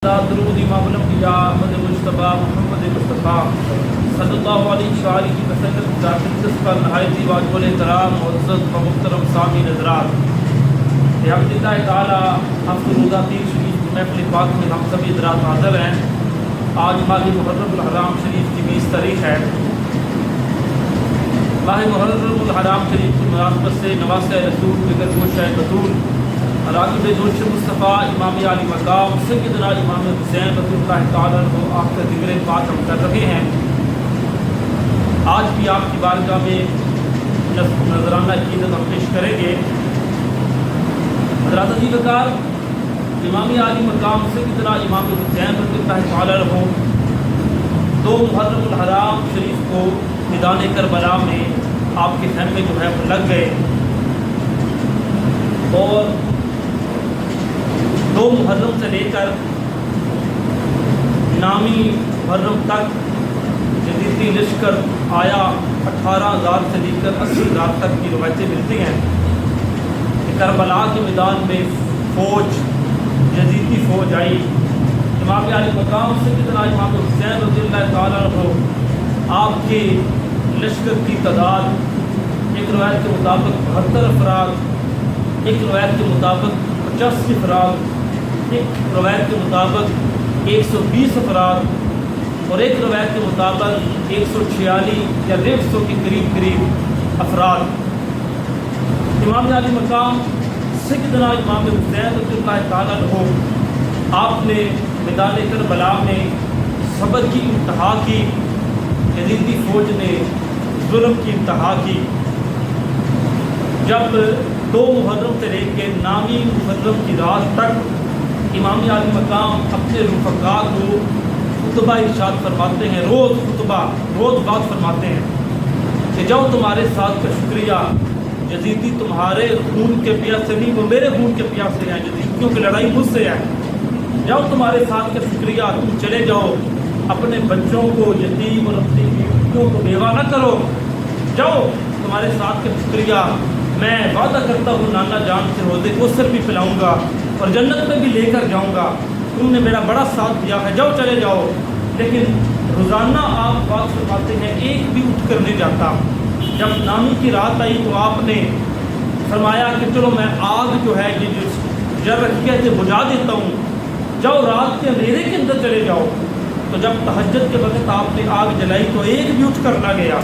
درود امام الانبیاء احمد مجتبی محمد مصطفیٰ صلی اللہ علیہ وآلہ وسلم ذات اقدس پر نہایت ہی واجب الاحترام معزز و محترم سامعین حضرات، بحمداللہ تعالی ہفتہ روزہ پیر شریف کی محفل پاک میں ہم سبھی حضرات حاضر ہیں۔ آج ماہ محرم الحرام شریف کی 20 تاریخ ہے۔ ماہ محرم الحرام شریف کی مناسبت سے نواسہ رسول بگر گوشہ بطول راغب جوش مصطفیٰ امام علی مقام سیدنا امام حسین رضی اللہ تعالیٰ عنہ آپ کا ذکر پاک ہم کر رہے ہیں۔ آج بھی آپ کی بارگاہ میں نذرانہ عقیدت ہم پیش کریں گے۔ حضرات عزیز وقار، امام علی مقام سیدنا امام حسین رضی اللہ تعالیٰ عنہ 2 محرم الحرام شریف کو میدان کربلا میں آپ کے خیمے جو ہے وہ لگ گئے، اور 2 محرم سے لے کر نامی محرم تک جدیدی لشکر آیا۔ 18,000 سے لے کر 80,000 تک کی روایتیں ملتی ہیں کہ کربلا کے میدان میں فوج، جدیدی فوج آئی۔ امام علی مقام سیدنا امام حسین رضی اللہ تعالیٰ عنہ آپ کے لشکر کی تعداد ایک روایت کے مطابق 72 افراد، ایک روایت کے مطابق 85 افراد، ایک روایت کے مطابق 120 افراد، اور ایک روایت کے مطابق 146 یا 150 کے قریب افراد۔ امام علی مقام سیدنا امام حسین رضی اللہ تعالیٰ عنہ آپ نے میدان کربلا میں صبر کی انتہا کی، یزیدی فوج نے ظلم کی انتہا کی۔ جب 2 محرم سے لے کے نامی محرم کی رات تک امام علی مقام اپنے رفقاء کو خطبہ ارشاد فرماتے ہیں، روز بات فرماتے ہیں کہ جاؤ تمہارے ساتھ کا شکریہ، یزیدی تمہارے خون کے پیاسے نہیں، وہ میرے خون کے پیاسے ہیں، یزیدیوں کی لڑائی مجھ سے ہے، جاؤ تمہارے ساتھ کا شکریہ، تم چلے جاؤ، اپنے بچوں کو یتیم اور اپنی بیویوں کو بیوہ نہ کرو، جاؤ تمہارے ساتھ کا شکریہ، میں وعدہ کرتا ہوں نانا جان سے روزے کوثر بھی پلاؤں گا اور جنت میں بھی لے کر جاؤں گا، تم نے میرا بڑا ساتھ دیا ہے، جاؤ چلے جاؤ۔ لیکن روزانہ آپ بات فرماتے ہیں ایک بھی اٹھ کر نہیں جاتا۔ جب نامی کی رات آئی تو آپ نے فرمایا کہ چلو میں آگ جو ہے یہ جو جل رکھی ہے بجھا دیتا ہوں، جاؤ رات کے اندھیرے کے اندر چلے جاؤ۔ تو جب تہجد کے وقت آپ نے آگ جلائی تو ایک بھی اٹھ کر نہ گیا،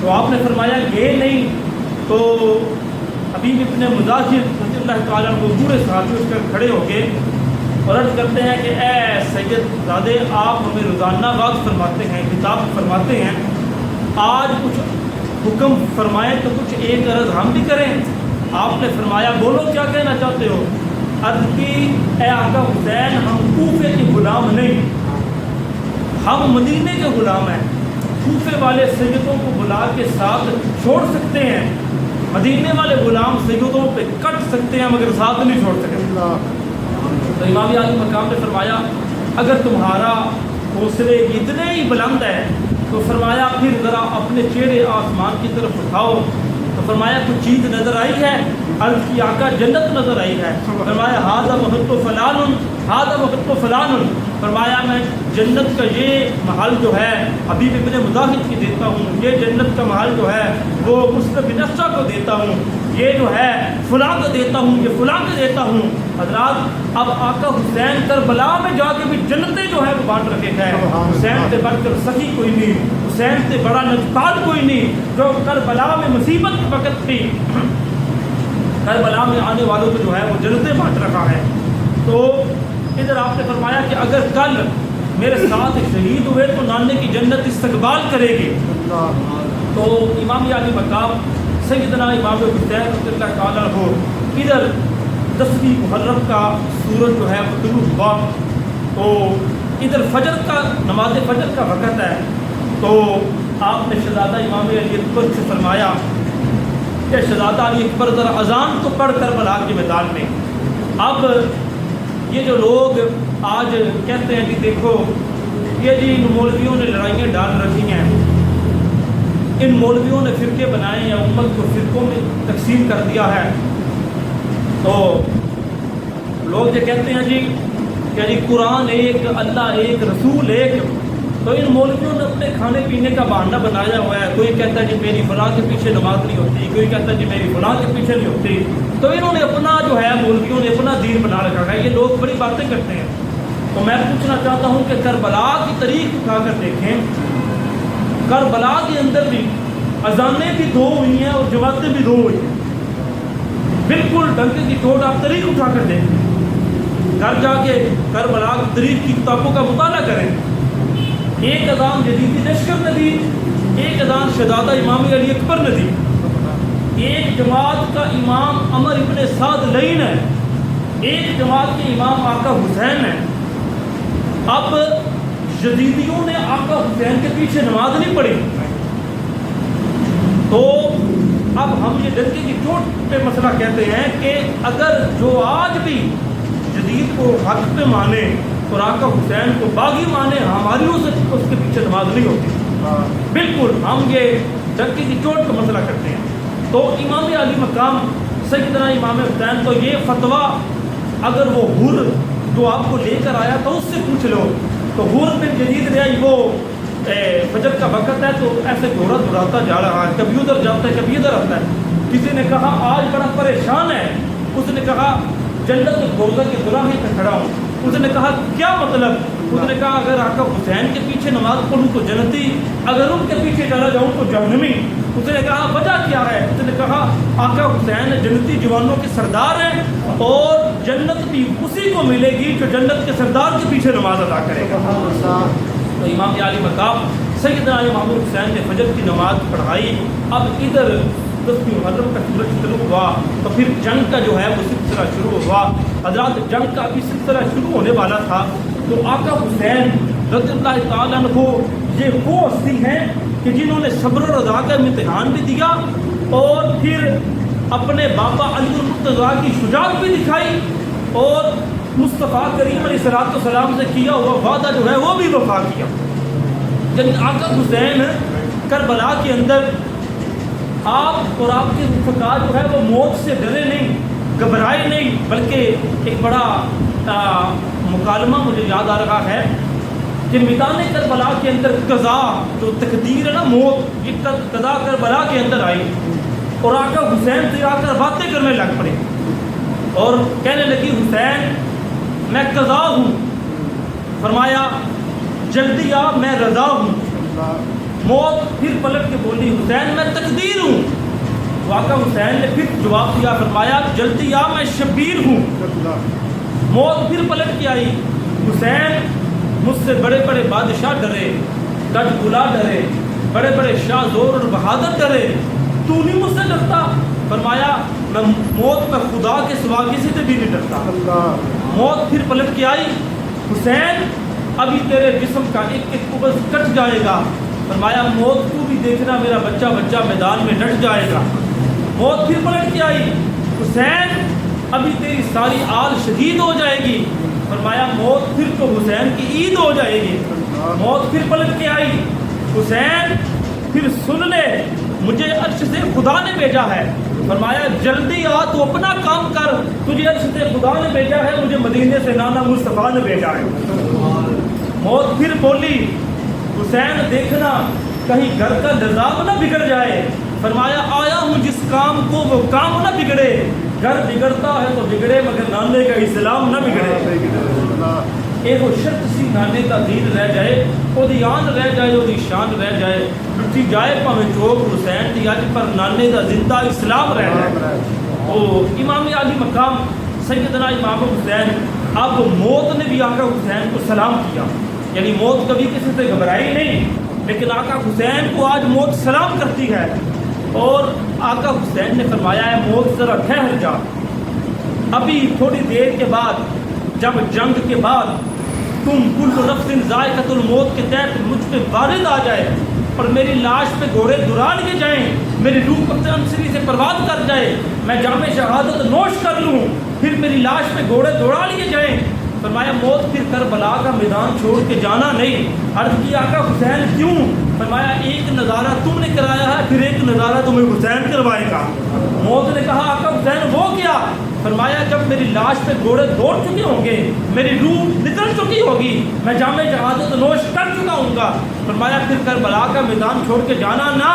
تو آپ نے فرمایا یہ نہیں تو حبیب ابن مظاہر رضی اللہ تعالیٰ عنہ پورے صحابی اٹھ کر کھڑے ہو گئے اور عرض کرتے ہیں کہ اے سید زادے، آپ ہمیں روزانہ بات فرماتے ہیں، کتاب فرماتے ہیں، آج کچھ حکم فرمائیں تو کچھ ایک عرض ہم بھی کریں۔ آپ نے فرمایا بولو کیا کہنا چاہتے ہو؟ عرض کی اے آقا حسین، ہم کوفے کے غلام نہیں، ہم مدینے کے غلام ہیں، کوفے والے سیدوں کو بلا کے ساتھ چھوڑ سکتے ہیں، مدینے والے غلام سیدوں پہ کٹ سکتے ہیں مگر ساتھ نہیں چھوڑ سکتے۔ تو امام علی مقام نے فرمایا اگر تمہارا حوصلے اتنے ہی بلند ہے تو فرمایا پھر ذرا اپنے چہرے آسمان کی طرف اٹھاؤ۔ تو فرمایا کچھ چیز نظر آئی ہے؟ عرض کی آقا جنت نظر آئی ہے۔ فرمایا ھذا وقت فلان، ھذا وقت فلان، فرمایا میں جنت کا یہ محل جو ہے حبیب ابن مظاہر کی دیتا ہوں، یہ جنت کا محل جو ہے وہ مسلم بن افسا کو دیتا ہوں، یہ جو ہے فلاں کو دیتا ہوں، یہ فلاں کو دیتا ہوں۔ حضرات اب آقا حسین کربلا میں جا کے بھی جنتیں جو ہے وہ بانٹ رکھے گئے۔ حسین سے بڑھ کر سخی کوئی نہیں، حسین سے بڑا نجپال کوئی نہیں، جو کربلا میں مصیبت کے وقت بھی کربلا میں آنے والوں کو جو ہے وہ جنتیں بانٹ رکھا ہے۔ تو ادھر آپ نے فرمایا کہ اگر کل میرے ساتھ شہید ہوئے تو نانے کی جنت استقبال کرے گی۔ تو امام علی مقام سیدنا امام حسین رضی اللہ تعالیٰ عنہ ادھر 10ویں محرم کا سورج جو ہے وہ طلوع ہوا، تو ادھر فجر کا نماز فجر کا وقت ہے، تو آپ نے شہزادہ امام علی اکبر سے فرمایا کہ شہزادہ علی اکبر ذرا اذان تو پڑھ کربلا کے میدان میں۔ اب یہ جو لوگ آج کہتے ہیں کہ دیکھو یہ جی ان مولویوں نے لڑائیاں ڈال رکھی ہیں، ان مولویوں نے فرقے بنائے ہیں، امت کو فرقوں میں تقسیم کر دیا ہے، تو لوگ یہ کہتے ہیں جی یعنی قرآن ایک، اللہ ایک، رسول ایک. تو ان مولویوں نے اپنے کھانے پینے کا بہانہ بنایا ہوا ہے. کوئی کہتا ہے جی میری فلاں کے پیچھے نماز نہیں ہوتی، کوئی کہتا ہے جی میری فلاں کے پیچھے نہیں ہوتی. تو انہوں نے اپنا جو ہے مولویوں نے اپنا دین بنا رکھا ہے. یہ لوگ بڑی باتیں کرتے ہیں. تو میں پوچھنا چاہتا ہوں کہ کربلا کی تاریخ اٹھا کر دیکھیں. کربلا کے اندر بھی اذانیں بھی دو ہوئی ہیں اور جماعتیں بھی دو ہوئی ہیں. بالکل ڈنکے کی چوٹ آپ تاریخ اٹھا کر دیکھیں. گھر جا کے کربلا کی تاریخ کی کتابوں کا مطالعہ کریں. ایک اذان جدیدی لشکر نے دی، ایک اذان شہزادہ امام علی اکبر نے دی. ایک جماعت کا امام عمر ابن سعد لعین ہے، ایک جماعت کے امام آقا حسین ہے. اب جدیدیوں نے آقا حسین کے پیچھے نماز نہیں پڑھی. تو اب ہم یہ ڈنکے کی چوٹ پہ مسئلہ کہتے ہیں کہ اگر جو آج بھی جدید کو حق پہ مانے اور آقا حسین کو باغی مانے، ہماری اس کے پیچھے نماز نہیں ہوتی. بالکل ہم یہ ڈنکے کی چوٹ پہ مسئلہ کرتے ہیں. تو امام علی مقام سیدنا امام حسین تو یہ فتویٰ اگر وہ حر جو آپ کو لے کر آیا تو اس سے پوچھ لو. تو حر بن جدید نے وہ فجر کا وقت ہے تو ایسے گھوڑا دوڑاتا جا رہا ہے، کبھی ادھر جاتا ہے کبھی ادھر آتا ہے. کسی نے کہا آج بڑا پریشان ہے. اس نے کہا جنت گوزہ کے دراہے پہ کھڑا ہوں. اس نے کہا کیا مطلب؟ اس نے کہا اگر آقا حسین کے پیچھے نماز پڑھوں تو جنتی، اگر ان کے پیچھے چلا جاؤں تو جہنمی. اس نے کہا وجہ کیا ہے؟ اس نے کہا آقا حسین جنتی جوانوں کے سردار ہیں اور جنت بھی اسی کو ملے گی جو جنت کے سردار کے پیچھے نماز ادا کرے گا. تو امام علی مقام سیدنا امام حسین نے فجر کی نماز پڑھائی. اب ادھر 10 محرم کا سورج شروع ہوا تو پھر جنگ کا جو ہے وہ سلسلہ شروع ہوا. حضرات جنگ کا بھی سلسلہ شروع ہونے والا تھا. تو آقا حسین رضی اللہ تعالیٰ عنہ یہ وہ ہستی ہیں کہ جنہوں نے صبر و رضا کا امتحان بھی دیا اور پھر اپنے بابا علی المرتضیٰ کی شجاعت بھی دکھائی اور مصطفیٰ کریم علیہ السلام سے کیا ہوا وعدہ جو ہے وہ بھی وفا کیا. یعنی آقا حسین کربلا کے اندر آپ اور آپ کے رفقا جو ہے وہ موت سے ڈرے نہیں، گھبرائے نہیں، بلکہ ایک بڑا مکالمہ مجھے یاد آ رہا ہے کہ میدان کربلا کے اندر قضا جو تقدیر ہے نا، موت، یہ قضا کربلا کے اندر آئی اور آقا حسین سے آ کر باتیں کرنے لگ پڑے اور کہنے لگی حسین میں قضا ہوں. فرمایا جلدی آ میں رضا ہوں. موت پھر پلٹ کے بولی حسین میں تقدیر ہوں. آقا حسین نے پھر جواب دیا، فرمایا جلدی آ میں شبیر ہوں. موت پھر پلٹ کے آئی، حسین مجھ سے بڑے بڑے بادشاہ ڈرے، گج گلا ڈرے، بڑے بڑے شاہ زور اور بہادر ڈرے، تو نہیں مجھ سے ڈرتا؟ فرمایا میں موت میں خدا کے سوا کسی سے بھی نہیں ڈرتا. موت پھر پلٹ کے آئی، حسین ابھی تیرے جسم کا ایک ایک قبض کٹ جائے گا. فرمایا موت کو بھی دیکھنا میرا بچہ بچہ میدان میں ڈٹ جائے گا. موت پھر پلٹ کے آئی، حسین ابھی تیری ساری آل شہید ہو جائے گی. فرمایا موت پھر تو حسین کی عید ہو جائے گی. موت پھر پلٹ کے آئی، حسین پھر سن لے مجھے عرش سے خدا نے بھیجا ہے. فرمایا جلدی آ تو اپنا کام کر، تجھے عرش سے خدا نے بھیجا ہے، مجھے مدینے سے نانا مصطفیٰ نے بھیجا ہے. موت پھر بولی حسین دیکھنا کہیں گھر کا نظام نہ بگڑ جائے. فرمایا آیا ہوں جس کام کو وہ کام نہ بگڑے. گھر بگڑتا ہے تو بگڑے مگر نانے کا اسلام نہ بگڑے. ایک وہ شرط سی نانے کا دین رہ جائے، وہ دیان رہ جائے، وہ شان رہ جائے، لٹی جائے پاویں چوک حسین دی اج پر نانے کا زندہ اسلام رہ جائے. وہ امام علی مقام سیدنا امام حسین، اب موت نے بھی آقا حسین کو سلام کیا. یعنی موت کبھی کسی سے گھبرائی نہیں، لیکن آقا حسین کو آج موت سلام کرتی ہے. اور آقا حسین نے فرمایا ہے موت ذرا ٹھہر جا، ابھی تھوڑی دیر کے بعد جب جنگ کے بعد تم کل نفس ذائقۃ الموت کے تحت مجھ پہ وارد آ جائے اور میری لاش پہ گھوڑے دوڑا لیے جائیں، میری روح پتہ انصری سے پرواز کر جائے، میں جام شہادت نوش کر لوں، پھر میری لاش پہ گھوڑے دوڑا لیے جائیں. فرمایا موت پھر کربلا کا میدان چھوڑ کے جانا نہیں. عرض کی آقا حسین کیوں؟ فرمایا ایک نظارہ تم نے کرایا ہے، پھر ایک نظارہ تمہیں حسین کروائے گا. موت نے کہا آقا حسین وہ کیا؟ فرمایا جب میری لاش پہ گھوڑے دوڑ چکے ہوں گے، میری روح نکل چکی ہوگی، میں جام شہادت نوش کر چکا ہوں گا، فرمایا پھر کربلا کا میدان چھوڑ کے جانا نہ،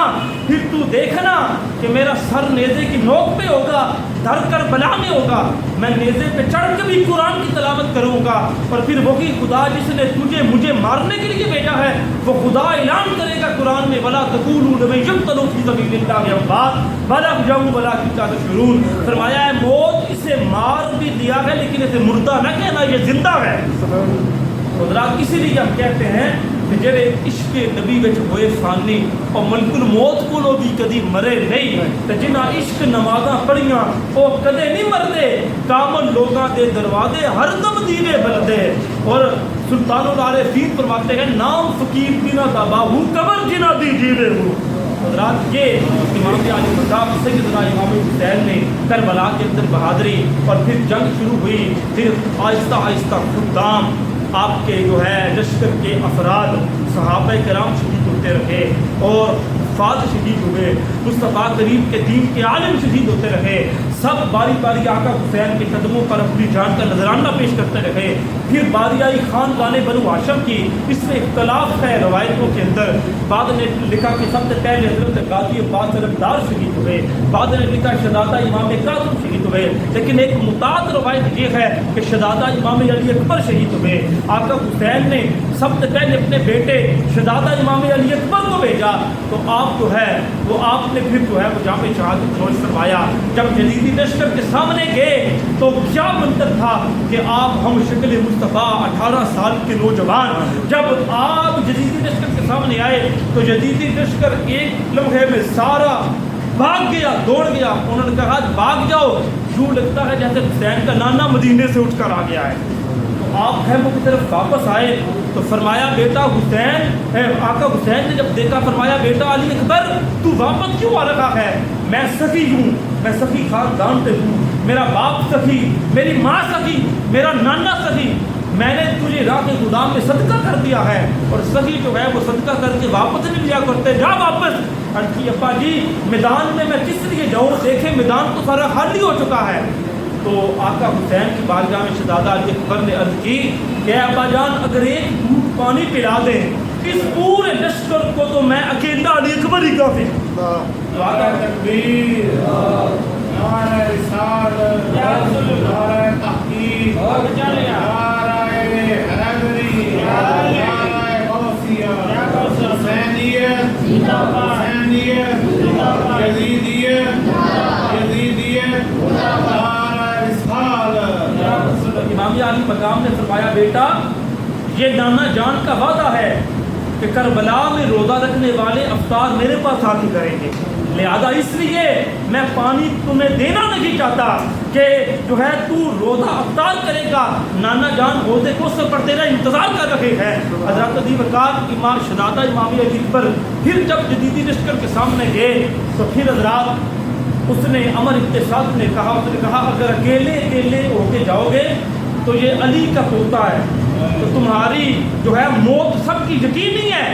پھر تو دیکھنا کہ میرا سر نیزے کی نوک پہ ہوگا، دھر کربلا میں ہوگا، میں نیزے پہ چڑھ کے بھی قرآن کی تلاوت کروں گا، اور پھر وہی خدا جس نے تجھے مجھے مارنے کے لیے بھیجا ہے وہ خدا اعلان کرے گا قرآن میں وَلَا تَقُولُوا لِمَن يُقْتَلُ فِي سَبِيلِ اللَّهِ أَمْوَاتٌ بَلْ أَحْيَاءٌ وَلَٰكِن لَا تَشْعُرُونَ۔ فرمایا ہے موت اسے مار بھی دیا ہے لیکن اسے مردہ نہ کہنا، یہ زندہ ہے۔ حضرات اسی لیے ہم کہتے ہیں کہ جڑے عشق نبی وچ ہوئے فانی اور ملک الموت کو بھی کدی مرے نہیں، تے جنہاں عشق نمازاں پڑھیاں وہ کدے نہیں مردے، کامل لوگاں دے دروازے ہر دم دیوے بلدے، اور سلطان العارفین فرماتے ہیں نام فقیر دینا دا باہو قبر جنہ دی جیوے ہو۔ حضرات یہ امام علی مقام سیدنا امام حسین نے کربلا کے اندر بہادری، اور پھر جنگ شروع ہوئی، پھر آہستہ آہستہ خدام آپ کے جو ہے لشکر کے افراد صحابہ کرام شہید ہوتے رہے، اور فاد شہید ہوئے، مصطفیٰ کریم کے دین کے عالم شہید ہوتے رہے، سب باری باری آقا حسین کے قدموں پر اپنی جان کا نذرانہ پیش کرتے رہے۔ پھر باری آئی خاندان بنو ہاشم کی، اس میں اختلاف ہے روایتوں کے اندر، بعد نے لکھا کہ سب سے پہلے حضرت غازی عباس طلبدار شہید ہوئے، بعد نے لکھا شہزادہ امام قاسم شہید ہوئے، لیکن ایک متعدد روایت یہ ہے کہ شہزادہ امام علی اکبر شہید ہوئے۔ آقا حسین نے سب سے پہلے اپنے بیٹے شہزادہ امام علی اکبر کو بھیجا، تو آپ جو ہے وہ آپ نے پھر جو ہے وہ جام شہادت نوش فرمایا۔ جب جدیدی لشکر کے سامنے گئے تو کیا منظر تھا کہ آپ ہم شکل مصطفیٰ 18 سال کے نوجوان، جب آپ جدیدی لشکر کے سامنے آئے تو جدیدی لشکر ایک لمحے میں سارا بھاگ گیا، دوڑ گیا، انہوں نے کہا بھاگ جاؤ، یوں لگتا ہے جیسے حسین کا نانا مدینے سے اٹھ کر آ گیا ہے۔ آپ خیموں کی طرف واپس آئے تو فرمایا بیٹا حسین، آقا حسین نے جب دیکھا فرمایا بیٹا علی اکبر تو واپس کیوں آ رہا ہے؟ میں سخی ہوں، میں سخی خاندان سے ہوں، میرا باپ سخی، میری ماں سخی، میرا نانا سخی، میں نے تجھے راہ خدا میں صدقہ کر دیا ہے، اور سخی جو ہے وہ صدقہ کر کے واپس نہیں لیا کرتے، جا واپس۔ عرض کی ابا جی میدان میں کس لیے جاؤں، دیکھیں میدان تو سارا خالی ہو چکا ہے۔ تو آقا حسین کی بارگاہ میں شہزادہ علی اکبر نے عرض کی کہ ابا جان اگر ایک گھونٹ پانی پلا دیں اس پورے لشکر کو تو میں اکیلا علی اکبر ہی کافی ہوں۔ تکبیر، نعرہ رسالت، نعرہ تحقیق، نعرہ حیدری، نعرہ غوثیہ، حسینیت، حسینیت، یزیدیت، یزیدیت، امام علی مقام نے فرمایا بیٹا یہ نانا جان کا وعدہ ہے کہ کربلا میں روزہ رکھنے والے افطار میرے پاس آ کے کریں گے، لہذا اس لیے میں پانی تمہیں دینا نہیں چاہتا کہ جو ہے تو روزہ افطار کرے گا، نانا جان روزے کو سے پر تیرا انتظار کر رہے ہیں۔ حضرت علی وقار امام شہزادہ امام علی اکبر پھر جب جدیدی لشکر کے سامنے گئے تو پھر حضرات اس نے امر اقتصاد نے کہا، اس نے کہا اگر اکیلے ہو کے جاؤ گے تو یہ علی کا پوتا ہے تو تمہاری جو ہے موت سب کی یقینی ہے،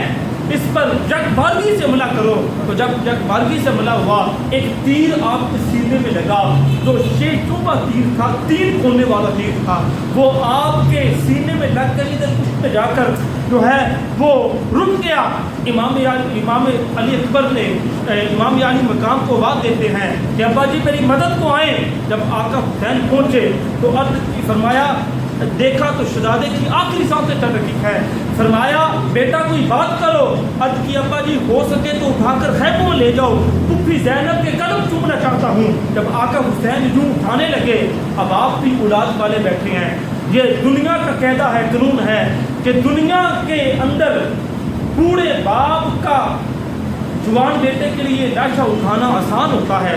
اس پر جگ بارگی سے حملہ کرو۔ تو جب جگ بارگی سے حملہ ہوا ایک تیر آپ کے سینے میں لگا، جو شیر چوبا تیر تھا، 3 کونے والا تیر تھا، وہ آپ کے سینے میں لگ کر ادھر پشت پہ جا کر جو ہے وہ رک گیا۔ امام علی اکبر نے امام علی مقام کو آواز دیتے ہیں کہ ابا جی میری مدد کو آئیں۔ جب آقا حسین پہنچے تو عرض کی فرمایا دیکھا تو شہزادے کی آخری سانسیں چل رہی ہے، فرمایا بیٹا کوئی بات کرو۔ عرض کی ابا جی ہو سکے تو اٹھا کر خیموں لے جاؤ، پھوپھی زینب کے قدم چومنا چاہتا ہوں۔ جب آقا حسین یوں اٹھانے لگے، اب آپ بھی اولاد والے بیٹھے ہیں، یہ دنیا کا قاعدہ ہے، قانون ہے کہ دنیا کے اندر بوڑھے باپ کا جوان بیٹے کے لیے لاشا اٹھانا آسان ہوتا ہے،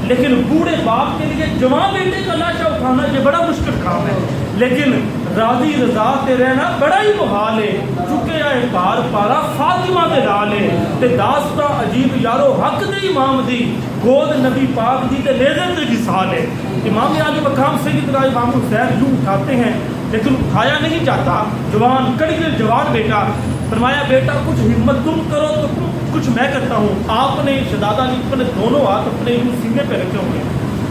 لیکن بوڑھے باپ کے لیے جوان بیٹے کا لاشا اٹھانا یہ بڑا مشکل کام ہے۔ لیکن راضی رضا تے رہنا بڑا ہی محال ہے، چکے آئے پار پارا فاطمہ دے لالے تے داستہ عجیب یارو حق دے امام دی گود نبی پاک دی تے لیزر تے جسال ہے۔ امام علی مقام سیدنا امام حسین یوں اٹھاتے ہیں لیکن اٹھایا نہیں جاتا، جوان کڑگل جوان بیٹا، فرمایا بیٹا کچھ ہمت تم کرو تو کچھ میں کرتا ہوں۔ آپ نے شہزادہ علی نے دونوں ہاتھ اپنے یوں سینے پہ رکھے ہوئے،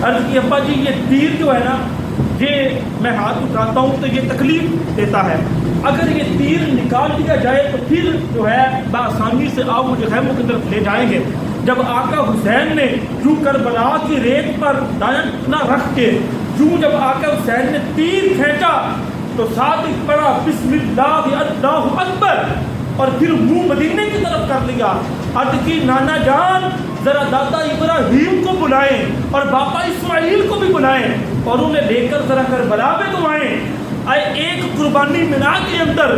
عرض کی ابا جی یہ تیر جو ہے نا یہ میں ہاتھ اٹھاتا ہوں تو یہ تکلیف دیتا ہے، اگر یہ تیر نکال دیا جائے تو پھر جو ہے بآسانی سے آپ مجھے خیموں کی طرف لے جائیں گے۔ جب آقا حسین نے جو کربلا کی ریت پر دائیں نہ رکھ کے جب آقا حسین نے تیر کھینچا تو ساتھ ہی پڑا بسم اللہ اللہ اکبر اور پھر منہ مدینے کی طرف کر لیا۔ عرض کی نانا جان ذرا دادا ابراہیم کو بلائیں اور باپا اسماعیل کو بھی بلائیں اور انہیں لے کر ذرا کربلا میں تو آئیں۔ ایک قربانی مینا کے اندر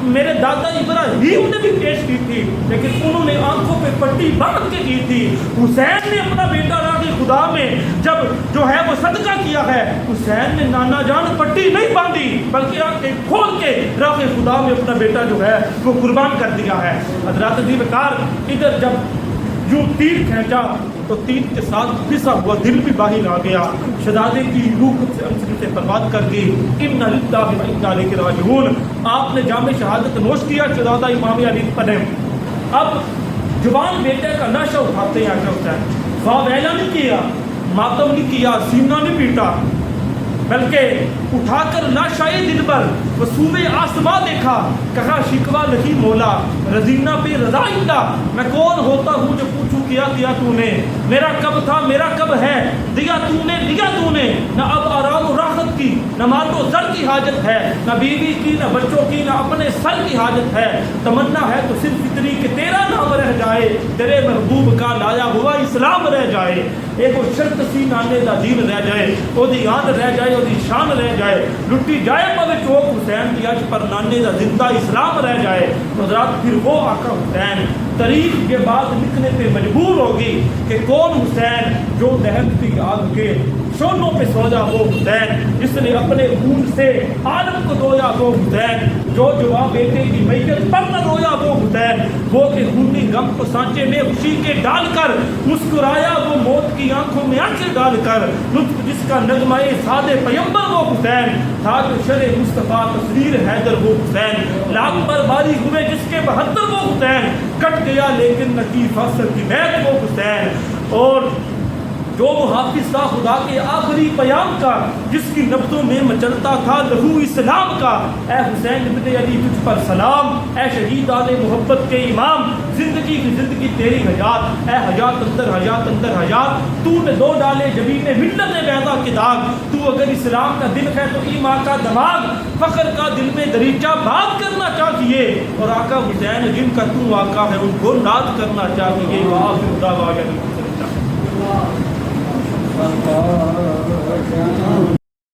میرے دادا ابراہیم نے بھی پیش کی تھی لیکن انہوں نے آنکھوں پہ پٹی باندھ کے کی تھی۔ حسین نے اپنا بیٹا راہ خدا میں جب جو ہے وہ صدقہ کیا ہے، حسین نے نانا جان پٹی نہیں باندھی بلکہ آنکھیں کھول کے راہ خدا میں اپنا بیٹا جو ہے وہ قربان کر دیا ہے۔ حضرات عزیز وقار ادھر جب یوں تیر کھینچا تو تیر کے ساتھ پسا ہوا دل بھی باہر آ گیا، شہزادے کی روح سے انسری سے برباد کر دی۔ انا للہ و انا الیہ راجعون۔ آپ نے جام شہادت نوش کیا شہزادہ امام علی پر۔ اب جوان بیٹے کا نشہ اٹھاتے ہیں آقا حسین، واویلا نہیں کیا، ماتم نہیں کیا، سینہ نہیں پیٹا، بلکہ اٹھا کر لاشائے دل پر وصوب آسماں دیکھا، کہا شکوہ نہیں مولا رضینہ پہ رضا اندہ، میں کون ہوتا ہوں جو پوچھوں کیا تو نے، میرا کب تھا میرا کب ہے، دیا تو نے لیا تو نے، نہ اب آرام و راحت کی نہ مال و زر کی حاجت ہے، نہ بیوی کی نہ بچوں کی نہ اپنے سر کی حاجت ہے، تمنا ہے تو صرف اتنی کہ تیرا نام رہ جائے، تیرے محبوب کا لایا ہوا اسلام رہ جائے، ایک وہ شرط سی نانے دا دین رہ جائے، او دی یاد رہ جائے، او دی شان رہ جائے، لٹی جائے پوے چوک حسین کی اج پر نانے دا زندہ اسلام رہ جائے۔ حضرات پھر وہ آقا حسین تاریخ کے بعد لکھنے پہ مجبور ہوگی کہ کون حسین جو دہکتی آگ کے شولوں پہ سویا وہ حسین، جس نے اپنے خون سے عالم کو دھویا وہ حسین، جو جواب بیٹے کی میت پر نہ رویا وہ حسین، وہ کہ خونی غم کو سانچے میں خوشی کے ڈال کر مسکرایا وہ موت کی آنکھوں میں آنکھیں ڈال کر، لطف جس کا نغمہ سادے پیمبر وہ حسین، تھا جو شرع مصطفیٰ تصویر حیدر وہ حسین، لاکھ پر باری ہوئے جس کے 72 وہ حسین، کٹ گیا لیکن نقیب فاصل کی بیت وہ حسین، اور جو محافظ تھا خدا کے آخری پیام کا، جس کی نبضوں میں مچلتا تھا لہو اسلام کا، اے حسین ابن علی تجھ پر سلام، اے شہیدان محبت کے امام، زندگی کی زندگی تیری حیات، اے حیات اندر حیات، تو نے دو ڈالے جبین ملت بیضا کے داغ، تو اگر اسلام کا دل ہے تو ایمان کا دماغ، فخر کا دل میں دریچہ بات کرنا چاہیے، اور آقا حسین جن کا تو آقا ہے ان کو ناد کرنا چاہیے۔ وآخر دعوانا